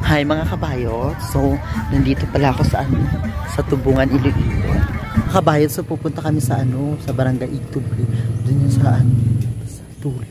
Hi mga kabayot. So, nandito pala ako sa sa Tubungan, Iloilo. Kabayot, so pupunta kami sa sa Brgy.Igtuble. Doon yung sa sa tulo.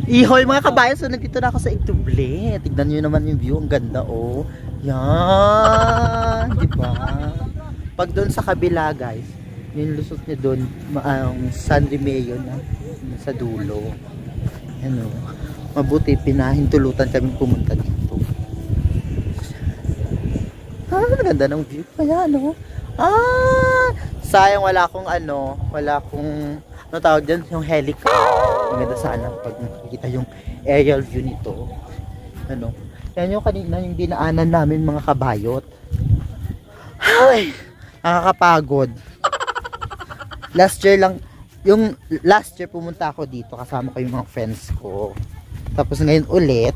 Ihoy mga kabayan, so nandito na ako sa Igtuble. Tignan nyo naman yung view, ang ganda oh. Yan, di ba? Pag doon sa kabila guys, yung lusot niya doon, San Remeo na sa dulo. Ano, mabuti pinahintulutan kami pumunta dito. Ang ganda ng view. Ayan oh. Sayang wala akong ano tawag dyan, yung helicopter. Maganda sana pag nakikita yung aerial view nito. Ano, yan yung kanina yung dinaanan namin mga kabayot. Ay, nakakapagod. Last year pumunta ako dito kasama ko yung mga friends ko. Tapos ngayon ulit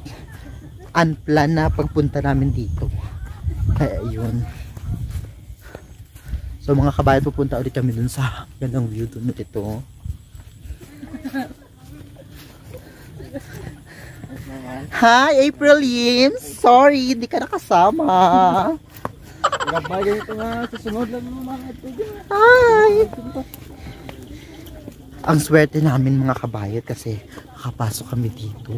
unplanned na pagpunta namin dito. Kaya yun. So mga kabayot, pupunta ulit kami dun sa gandang view dun ito. Hi April Yim, sorry hindi ka nakasama. Gabay ito nga, susunod lang mga ito. Hi. Ang swerte namin mga kabayot kasi nakapasok kami dito.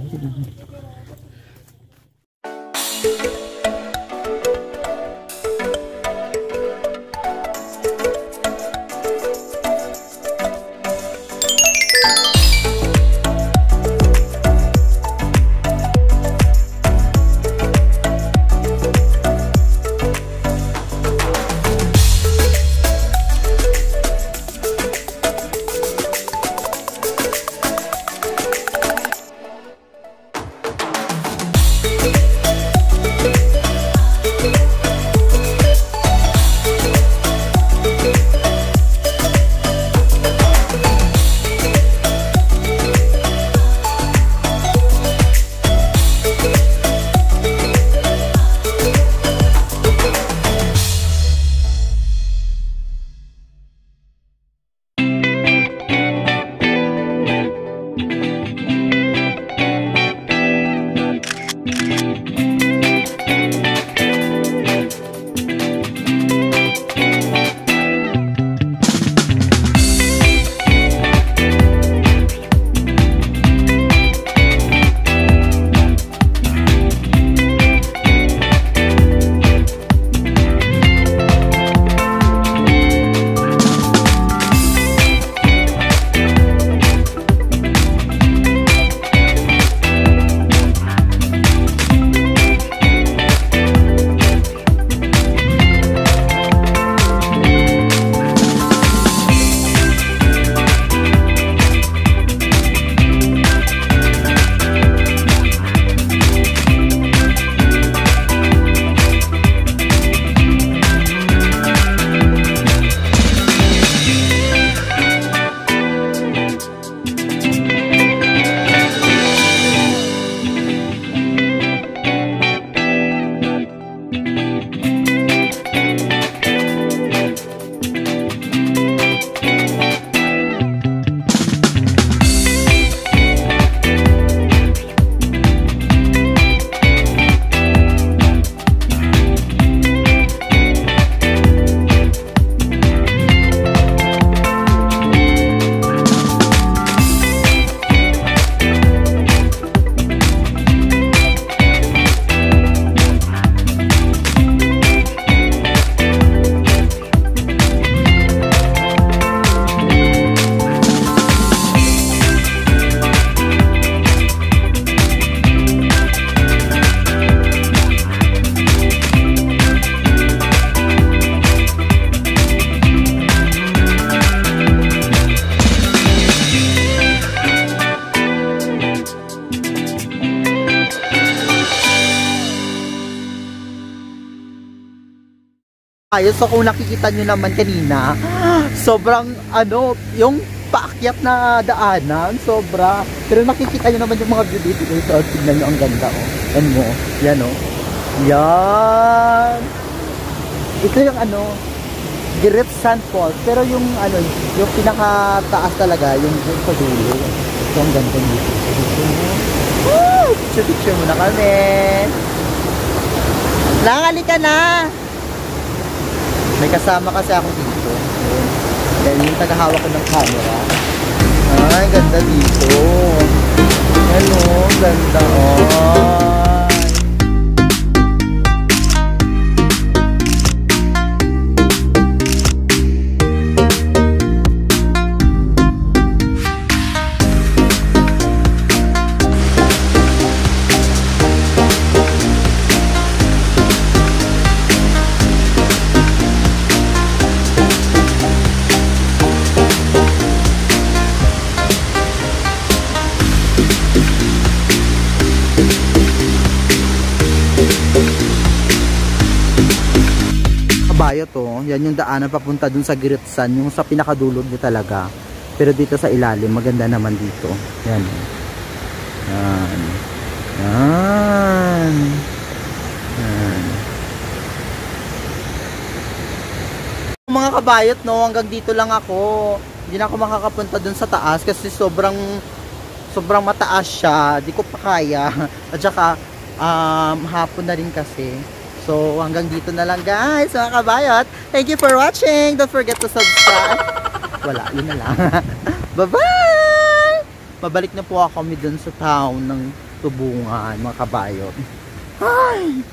Ayos, so kung nakikita nyo naman kanina, sobrang ano, yung paakyat na daanan, sobra. Pero nakikita nyo naman yung mga view dito. So, tignan nyo, ang ganda, oh. Yan mo, yan, oh. Yan. Ito yung ano, Great Sand Falls. Pero yung ano, yung pinakataas talaga, yung sa dulo. Ito ang ganda dito. Woo! Picture muna kami. Langali ka na! May kasama kasi ako dito. Then yung tagahawak ko ng camera. Ay, ganda dito. Hello, ganda. Oh. Kabayo to, yan yung daanan papunta dun sa Giritsan, yung sa pinakadulog niya talaga. Pero dito sa ilalim, maganda naman dito. Yan. Yan. Yan. Yan. Mga kabayot, no, hanggang dito lang ako. Hindi na ako makakapunta dun sa taas kasi sobrang mataas siya. Di ko pa kaya. At saka hapon na rin kasi. So, hanggang dito na lang guys, mga kabayot. Thank you for watching. Don't forget to subscribe. Wala, yun na lang. Bye-bye! Mabalik na po ako kami dun sa town ng Tubungan, mga kabayot. Hi!